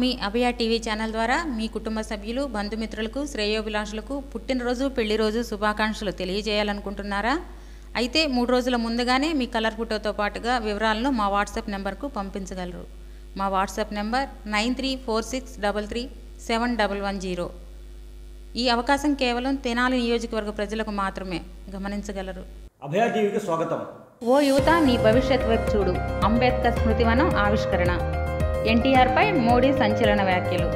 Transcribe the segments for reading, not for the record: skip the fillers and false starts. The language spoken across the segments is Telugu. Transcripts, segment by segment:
మీ అభయ టీవీ ఛానల్ ద్వారా మీ కుటుంబ సభ్యులు బంధుమిత్రులకు శ్రేయోభిలాషులకు పుట్టినరోజు పెళ్లి రోజు శుభాకాంక్షలు తెలియజేయాలనుకుంటున్నారా? అయితే 3 రోజుల ముందుగానే మీ కలర్ ఫోటోతో పాటుగా వివరాలను మా వాట్సాప్ నెంబర్కు పంపించగలరు. మా వాట్సాప్ నెంబర్ 9346337110. ఈ అవకాశం కేవలం తెనాలి నియోజకవర్గ ప్రజలకు మాత్రమే. గమనించగలరు. అభయ టీవీకి స్వాగతం. ఓ యువత నీ భవిష్యత్ వైపు చూడు. అంబేద్కర్ స్మృతివనం ఆవిష్కరణ. ఎన్టీఆర్పై మోడీ సంచలన వ్యాఖ్యలు.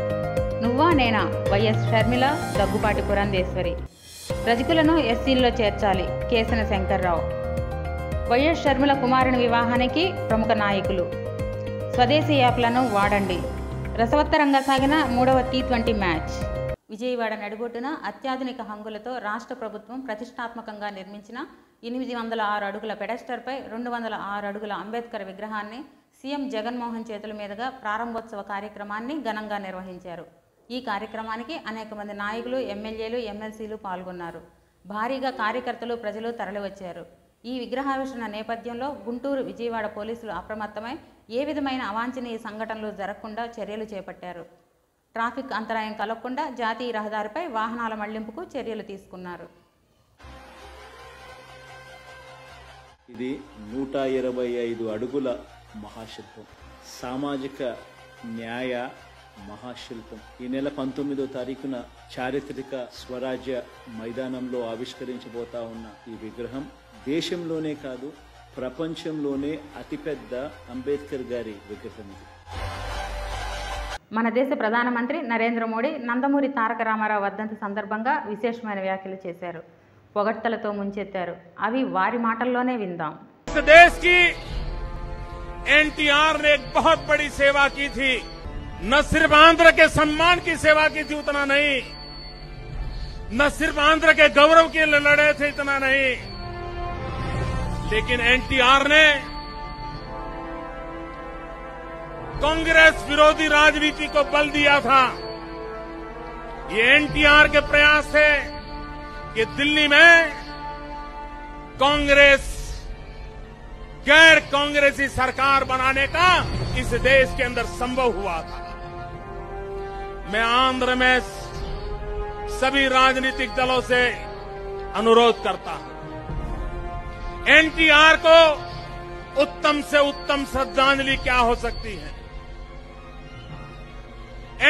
నువ్వా నేనా? వైఎస్ షర్మిల, దగ్గుపాటి పురంధేశ్వరి. రజకులను ఎస్సీల్లో చేర్చాలి. కేసన శంకర్రావు. వైఎస్ షర్మిల కుమారుని వివాహానికి ప్రముఖ నాయకులు. స్వదేశీ యాప్లను వాడండి. రసవత్తరంగా సాగిన 3వ T20 మ్యాచ్. విజయవాడ నడిబొడ్డున అత్యాధునిక హంగులతో రాష్ట్ర ప్రభుత్వం ప్రతిష్టాత్మకంగా నిర్మించిన 806 అడుగుల పెడస్టర్పై 206 అడుగుల అంబేద్కర్ విగ్రహాన్ని సీఎం జగన్మోహన్ చేతుల మీదుగా ప్రారంభోత్సవ కార్యక్రమాన్ని ఘనంగా నిర్వహించారు. ఈ కార్యక్రమానికి అనేక మంది నాయకులు, ఎమ్మెల్యేలు, ఎమ్మెల్సీలు పాల్గొన్నారు. భారీగా కార్యకర్తలు, ప్రజలు తరలివచ్చారు. ఈ విగ్రహావిష్కరణ నేపథ్యంలో గుంటూరు, విజయవాడ పోలీసులు అప్రమత్తమై ఏ విధమైన అవాంఛనీయ సంఘటనలు జరగకుండా చర్యలు చేపట్టారు. ట్రాఫిక్ అంతరాయం కలగకుండా జాతీయ రహదారిపై వాహనాల మళ్లింపుకు చర్యలు తీసుకున్నారు. ఇది 125 అడుగుల మహాశిల్పం, సామాజిక న్యాయ మహాశిల్పం. ఈ నెల 19వ తారీఖున చారిత్రక స్వరాజ్య మైదానంలో ఆవిష్కరించబోతా ఉన్న ఈ విగ్రహం దేశంలోనే కాదు ప్రపంచంలోనే అతిపెద్ద అంబేద్కర్ గారి విగ్రహం ఇది. మన దేశ ప్రధానమంత్రి నరేంద్ర మోడీ నందమూరి తారక రామారావు వర్ధంతి సందర్భంగా విశేషమైన వ్యాఖ్యలు చేశారు. పొగడ్తలతో ముంచెత్తారు. అవి వారి మాటల్లోనే విందాం. देश की एनटीआर ने एक बहुत बड़ी सेवा की थी. न सिर्फ आंध्र के सम्मान की सेवा की थी, उतना नहीं, न सिर्फ आंध्र के गौरव के लिए लड़े थे, इतना नहीं, लेकिन एनटीआर ने कांग्रेस विरोधी राजनीति को बल दिया था. ये एनटीआर के प्रयास थे कि दिल्ली में कांग्रेस गैर कांग्रेसी सरकार बनाने का इस देश के अंदर संभव हुआ था. मैं आंध्र में सभी राजनीतिक दलों से अनुरोध करता हूं, एनटीआर को उत्तम से उत्तम श्रद्धांजलि क्या हो सकती है?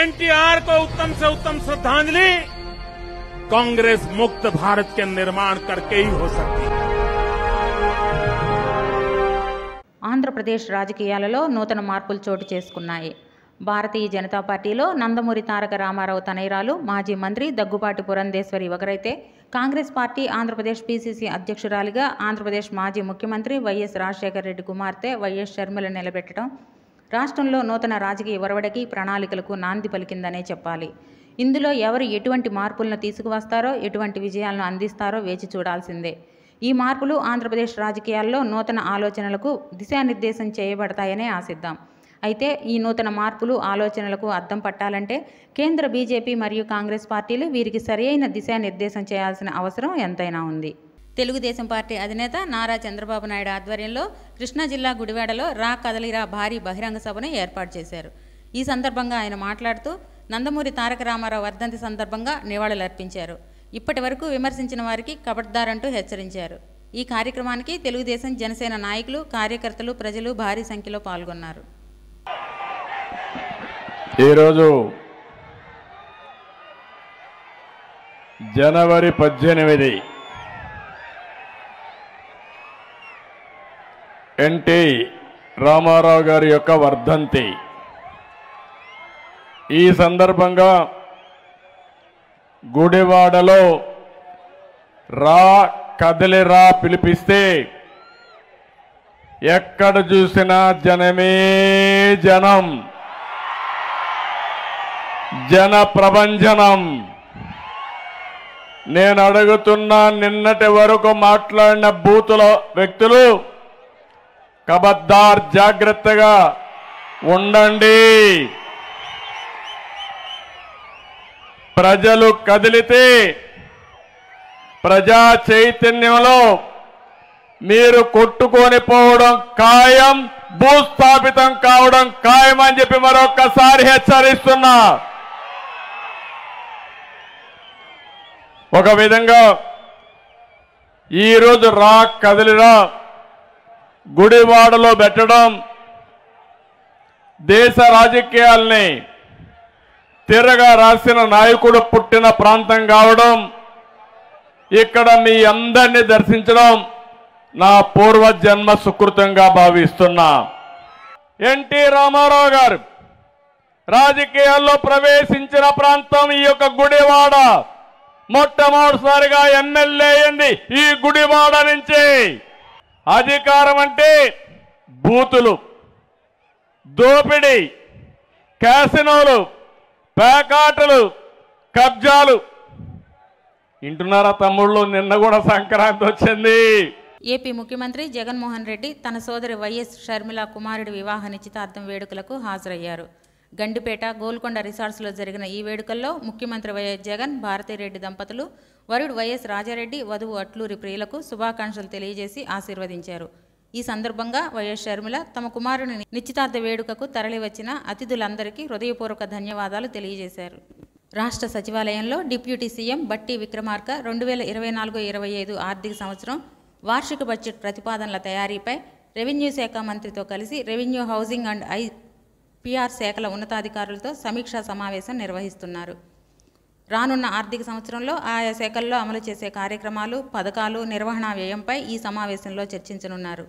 एनटीआर को उत्तम से उत्तम श्रद्धांजलि कांग्रेस मुक्त भारत के निर्माण करके ही हो सकती है. ఆంధ్రప్రదేశ్ రాజకీయాలలో నూతన మార్పులు చోటు చేసుకున్నాయి. భారతీయ జనతా పార్టీలో నందమూరి తారక రామారావు తనయురాలు మాజీ మంత్రి దగ్గుపాటి పురంధేశ్వరి ఒకరైతే, కాంగ్రెస్ పార్టీ ఆంధ్రప్రదేశ్ పీసీసీ అధ్యక్షురాలిగా ఆంధ్రప్రదేశ్ మాజీ ముఖ్యమంత్రి వైఎస్ రాజశేఖర రెడ్డి కుమార్తె వైఎస్ షర్మిల నిలబెట్టడం రాష్ట్రంలో నూతన రాజకీయ ఒరవడికి, ప్రణాళికలకు నాంది పలికిందనే చెప్పాలి. ఇందులో ఎవరు ఎటువంటి మార్పులను తీసుకువస్తారో, ఎటువంటి విజయాలను అందిస్తారో వేచి చూడాల్సిందే. ఈ మార్పులు ఆంధ్రప్రదేశ్ రాజకీయాల్లో నూతన ఆలోచనలకు దిశానిర్దేశం చేయబడతాయనే ఆశిద్దాం. అయితే ఈ నూతన మార్పులు, ఆలోచనలకు అద్దం పట్టాలంటే కేంద్ర బీజేపీ మరియు కాంగ్రెస్ పార్టీలు వీరికి సరైన దిశానిర్దేశం చేయాల్సిన అవసరం ఎంతైనా ఉంది. తెలుగుదేశం పార్టీ అధినేత నారా చంద్రబాబు నాయుడు ఆధ్వర్యంలో కృష్ణా జిల్లా గుడివాడలో రా కదలిరా భారీ బహిరంగ సభను ఏర్పాటు చేశారు. ఈ సందర్భంగా ఆయన మాట్లాడుతూ నందమూరి తారక రామారావు వర్ధంతి సందర్భంగా నివాళులర్పించారు. ఇప్పటి వరకు విమర్శించిన వారికి కబడ్దారంటూ హెచ్చరించారు. ఈ కార్యక్రమానికి తెలుగుదేశం, జనసేన నాయకులు, కార్యకర్తలు, ప్రజలు భారీ సంఖ్యలో పాల్గొన్నారు. ఈరోజు జనవరి 18 ఎన్టీ రామారావు గారి యొక్క వర్ధంతి. ఈ సందర్భంగా గుడివాడలో రా కదలిరా పిలిపిస్తే ఎక్కడ చూసినా జనమే జనం, జన ప్రభంజనం. నేను అడుగుతున్నా, నిన్నటి వరకు మాట్లాడిన బూతుల వ్యక్తులు కబద్దార్, జాగ్రత్తగా ఉండండి. ప్రజలు కదిలితే ప్రజా చైతన్యంలో మీరు కొట్టుకొని పోవడం ఖాయం. భూస్థాపితం కావడం ఖాయమని చెప్పి మరొక్కసారి హెచ్చరిస్తున్నా. ఒక విధంగా ఈరోజు కదిలిరా గుడివాడలో పెట్టడం దేశ రాజకీయాల్ని తిరగా రాసిన నాయకుడు పుట్టిన ప్రాంతం కావడం, ఇక్కడ మీ అందరినీ దర్శించడం నా పూర్వజన్మ సుకృతంగా భావిస్తున్నా. ఎన్టీ రామారావు గారు రాజకీయాల్లో ప్రవేశించిన ప్రాంతం ఈ యొక్క గుడివాడ. మొట్టమొదటిసారిగా ఎమ్మెల్యే అయింది ఈ గుడివాడ నుంచి. అధికారం అంటే బూతులు, దోపిడీ, క్యాసినోలు, పేకాటలు, కబ్జాలు. వింటున్నారా తమ్ముళ్ళు? నిన్న కూడా సంక్రాంతి వచ్చింది. ఏపీ ముఖ్యమంత్రి జగన్మోహన్ రెడ్డి తన సోదరి వైఎస్ షర్మిల కుమారుడి వివాహ నిశ్చితార్థం వేడుకలకు హాజరయ్యారు. గండిపేట, గోల్కొండ రిసార్ట్స్లో జరిగిన ఈ వేడుకల్లో ముఖ్యమంత్రి వైఎస్ జగన్, భారతిరెడ్డి దంపతులు, వరుడు వైఎస్ రాజారెడ్డి, వధువు అట్లూరి ప్రియులకు శుభాకాంక్షలు తెలియజేసి ఆశీర్వదించారు. ఈ సందర్భంగా వైఎస్ షర్మిల తమ కుమారుని నిశ్చితార్థ వేడుకకు తరలివచ్చిన అతిథులందరికీ హృదయపూర్వక ధన్యవాదాలు తెలియజేశారు. రాష్ట్ర సచివాలయంలో డిప్యూటీ సీఎం బట్టి విక్రమార్క 2024-25 ఆర్థిక సంవత్సరం వార్షిక బడ్జెట్ ప్రతిపాదనల తయారీపై రెవెన్యూ శాఖ మంత్రితో కలిసి రెవెన్యూ, హౌసింగ్ అండ్ ఐపీఆర్ శాఖల ఉన్నతాధికారులతో సమీక్షా సమావేశం నిర్వహిస్తున్నారు. రానున్న ఆర్థిక సంవత్సరంలో ఆయా శాఖల్లో అమలు చేసే కార్యక్రమాలు, పథకాలు, నిర్వహణ వ్యయంపై ఈ సమావేశంలో చర్చించనున్నారు.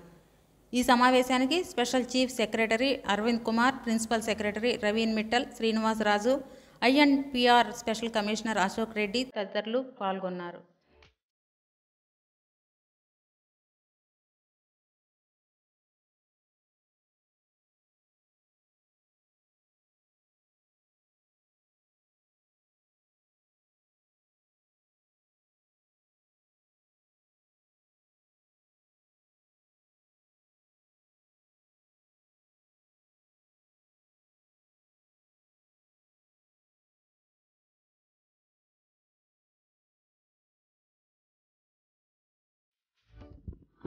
ఈ సమావేశానికి special chief secretary Aravind Kumar, principal secretary Raveen Mittal, Srinivasaraju, INPR special commissioner Ashok Reddy తదితరులు పాల్గొన్నారు.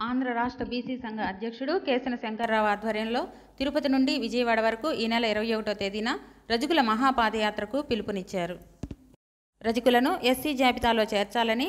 ఆంధ్ర రాష్ట్ర బీసీ సంఘ అధ్యక్షుడు కేసన శంకర్రావు ఆధ్వర్యంలో తిరుపతి నుండి విజయవాడ వరకు ఈ నెల 21వ తేదీన రజకుల మహాపాదయాత్రకు పిలుపునిచ్చారు. రజకులను ఎస్సీ జాబితాలో చేర్చాలని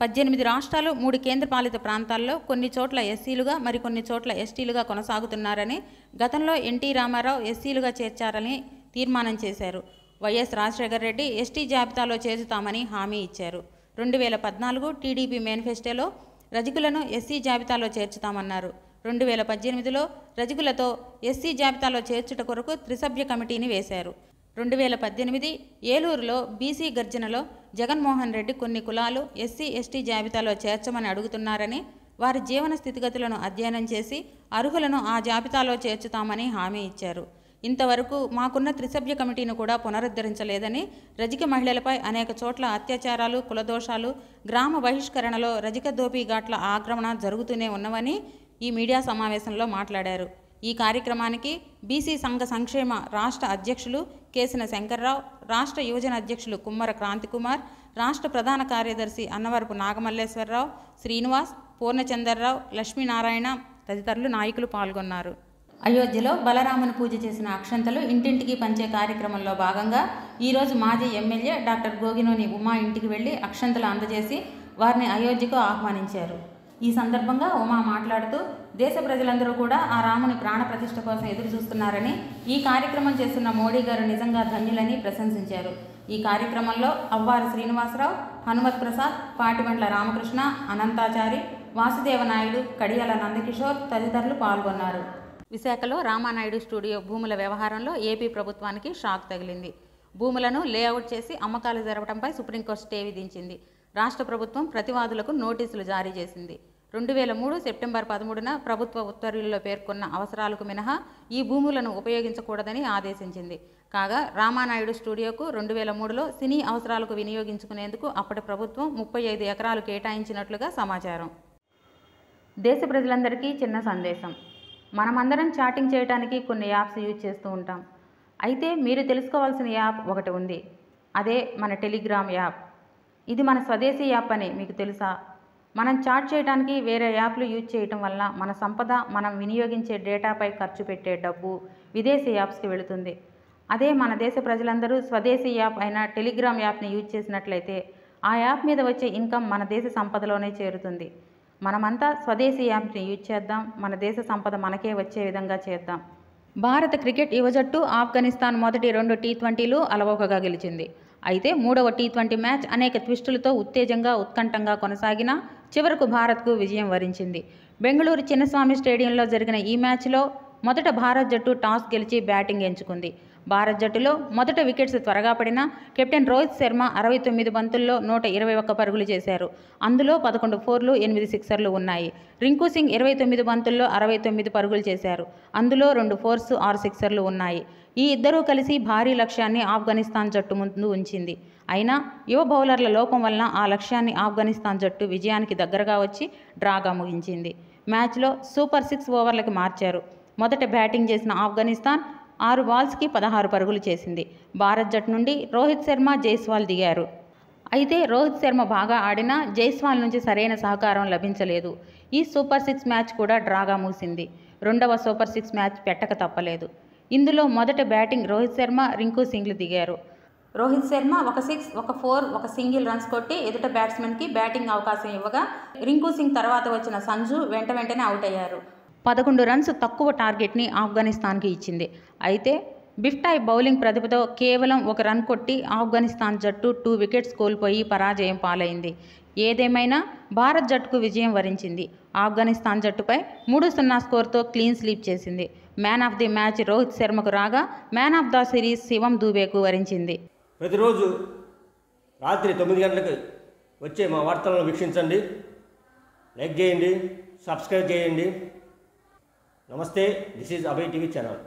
18 రాష్ట్రాలు, 3 కేంద్రపాలిత ప్రాంతాల్లో కొన్ని చోట్ల ఎస్సీలుగా, మరికొన్ని చోట్ల ఎస్టీలుగా కొనసాగుతున్నారని, గతంలో ఎన్టీ రామారావు ఎస్సీలుగా చేర్చారని తీర్మానం చేశారు. వైఎస్ రాజశేఖర రెడ్డి ఎస్టీ జాబితాలో చేర్చుతామని హామీ ఇచ్చారు. 2014 టీడీపీ మేనిఫెస్టోలో రజకులను ఎస్సీ జాబితాలో చేర్చుతామన్నారు. 2018లో రజకులతో ఎస్సీ జాబితాలో చేర్చుట కొరకు త్రిసభ్య కమిటీని వేశారు. 2018 ఏలూరులో బీసీ గర్జనలో జగన్మోహన్ రెడ్డి కొన్ని కులాలు ఎస్సీ, ఎస్టీ జాబితాలో చేర్చమని అడుగుతున్నారని, వారి జీవన స్థితిగతులను అధ్యయనం చేసి అర్హులను ఆ జాబితాలో చేర్చుతామని హామీ ఇచ్చారు. ఇంతవరకు మాకున్న త్రిసభ్య కమిటీని కూడా పునరుద్ధరించలేదని, రజక మహిళలపై అనేక చోట్ల అత్యాచారాలు, కులదోషాలు, గ్రామ బహిష్కరణలో రజక దోపిఘాట్ల ఆక్రమణ జరుగుతూనే ఉన్నవని ఈ మీడియా సమావేశంలో మాట్లాడారు. ఈ కార్యక్రమానికి బీసీ సంఘ సంక్షేమ రాష్ట్ర అధ్యక్షులు కేసన శంకర్రావు, రాష్ట్ర యువజన అధ్యక్షులు కుమ్మర క్రాంతికుమార్, రాష్ట్ర ప్రధాన కార్యదర్శి అన్నవరపు నాగమల్లేశ్వరరావు, శ్రీనివాస్, పూర్ణచందర్రావు, లక్ష్మీనారాయణ తదితరులు నాయకులు పాల్గొన్నారు. అయోధ్యలో బలరాముని పూజ చేసిన అక్షంతలు ఇంటింటికి పంచే కార్యక్రమంలో భాగంగా ఈరోజు మాజీ ఎమ్మెల్యే డాక్టర్ గోగినోని ఉమా ఇంటికి వెళ్లి అక్షంతలు అందజేసి వారిని అయోధ్యకు ఆహ్వానించారు. ఈ సందర్భంగా ఉమా మాట్లాడుతూ దేశ ప్రజలందరూ కూడా ఆ రాముని ప్రాణ ప్రతిష్ఠ కోసం ఎదురు చూస్తున్నారని, ఈ కార్యక్రమం చేస్తున్న మోడీ గారు నిజంగా ధన్యులని ప్రశంసించారు. ఈ కార్యక్రమంలో అవ్వారి శ్రీనివాసరావు, హనుమత్ ప్రసాద్, పాటిబండ్ల రామకృష్ణ, అనంతాచారి, వాసుదేవ నాయుడు, కడియాల నందకిషోర్ తదితరులు పాల్గొన్నారు. విశాఖలో రామానాయుడు స్టూడియో భూముల వ్యవహారంలో ఏపీ ప్రభుత్వానికి షాక్ తగిలింది. భూములను లేఅవుట్ చేసి అమ్మకాలు జరపడంపై సుప్రీంకోర్టు స్టే విధించింది. రాష్ట్ర ప్రభుత్వం ప్రతివాదులకు నోటీసులు జారీ చేసింది. 2003 సెప్టెంబర్ 13న ప్రభుత్వ ఉత్తర్వుల్లో పేర్కొన్న అవసరాలకు మినహా ఈ భూములను ఉపయోగించకూడదని ఆదేశించింది. కాగా రామానాయుడు స్టూడియోకు 2003లో సినీ అవసరాలకు వినియోగించుకునేందుకు అప్పటి ప్రభుత్వం 35 ఎకరాలు కేటాయించినట్లుగా సమాచారం. దేశ ప్రజలందరికీ చిన్న సందేశం. మనమందరం చాటింగ్ చేయడానికి కొన్ని యాప్స్ యూజ్ చేస్తూ ఉంటాం. అయితే మీరు తెలుసుకోవాల్సిన యాప్ ఒకటి ఉంది. అదే మన టెలిగ్రామ్ యాప్. ఇది మన స్వదేశీ యాప్ అని మీకు తెలుసా? మనం చాట్ చేయడానికి వేరే యాప్లు యూజ్ చేయటం వల్ల మన సంపద, మనం వినియోగించే డేటాపై ఖర్చు పెట్టే డబ్బు విదేశీ యాప్స్కి వెళుతుంది. అదే మన దేశ ప్రజలందరూ స్వదేశీ యాప్ అయిన టెలిగ్రామ్ యాప్ని యూజ్ చేసినట్లయితే ఆ యాప్ మీద వచ్చే ఇన్కమ్ మన దేశ సంపదలోనే చేరుతుంది. మనమంతా స్వదేశీ యాప్ని యూజ్ చేద్దాం, మన దేశ సంపద మనకే వచ్చే విధంగా చేద్దాం. భారత క్రికెట్ యువ జట్టు ఆఫ్ఘనిస్తాన్ మొదటి 2 టీ20లు అలవోకగా గెలిచింది. అయితే 3వ టీ20 మ్యాచ్ అనేక ట్విస్టులతో ఉత్తేజంగా, ఉత్కంఠంగా కొనసాగినా చివరకు భారత్కు విజయం వరించింది. బెంగళూరు చిన్నస్వామి స్టేడియంలో జరిగిన ఈ మ్యాచ్లో మొదట భారత్ జట్టు టాస్ గెలిచి బ్యాటింగ్ ఎంచుకుంది. భారత్ జట్టులో మొదట వికెట్స్ త్వరగా పడినా కెప్టెన్ రోహిత్ శర్మ 69 బంతుల్లో 121 పరుగులు చేశారు. అందులో 11 ఫోర్లు, 8 సిక్సర్లు ఉన్నాయి. రింకు సింగ్ 29 బంతుల్లో 69 పరుగులు చేశారు. అందులో 2 ఫోర్స్, 6 సిక్సర్లు ఉన్నాయి. ఈ ఇద్దరూ కలిసి భారీ లక్ష్యాన్ని ఆఫ్ఘనిస్తాన్ జట్టు ముందు ఉంచింది. అయినా యువ బౌలర్ల లోపం వలన ఆ లక్ష్యాన్ని ఆఫ్ఘనిస్తాన్ జట్టు విజయానికి దగ్గరగా వచ్చి డ్రాగా ముగించింది. మ్యాచ్లో సూపర్ 6 ఓవర్లకి మార్చారు. మొదట బ్యాటింగ్ చేసిన ఆఫ్ఘనిస్తాన్ 6 బాల్స్కి 16 పరుగులు చేసింది. భారత్ జట్టు నుండి రోహిత్ శర్మ, జైస్వాల్ దిగారు. అయితే రోహిత్ శర్మ బాగా ఆడినా జైస్వాల్ నుంచి సరైన సహకారం లభించలేదు. ఈ సూపర్ 6 మ్యాచ్ కూడా డ్రాగా ముగిసింది. రెండవ సూపర్ 6 మ్యాచ్ పెట్టక తప్పలేదు. ఇందులో మొదట బ్యాటింగ్ రోహిత్ శర్మ, రింకు సింగ్లు దిగారు. రోహిత్ శర్మ 1 6, 1 4, 1 సింగిల్ రన్స్ కొట్టి ఎదుట బ్యాట్స్మెన్కి బ్యాటింగ్ అవకాశం ఇవ్వగా రింకు సింగ్ తర్వాత వచ్చిన సంజు వెంటనే అవుట్ అయ్యారు. 11 రన్స్ తక్కువ టార్గెట్ని ఆఫ్ఘనిస్తాన్కి ఇచ్చింది. అయితే బిఫ్టాయ్ బౌలింగ్ ప్రతిభతో కేవలం 1 రన్ కొట్టి ఆఫ్ఘనిస్తాన్ జట్టు 2 వికెట్స్ కోల్పోయి పరాజయం పాలైంది. ఏదేమైనా భారత్ జట్టుకు విజయం వరించింది. ఆఫ్ఘనిస్తాన్ జట్టుపై 3-0 స్కోర్తో క్లీన్ స్వీప్ చేసింది. Man of the match Rohit శర్మకు రాగా man of the series Shivam దూబేకు వరించింది. ప్రతిరోజు రాత్రి 9 గంటలకు వచ్చే మా వార్తలను వీక్షించండి, లైక్ చేయండి, సబ్స్క్రైబ్ చేయండి. నమస్తే, this is Abhay TV channel.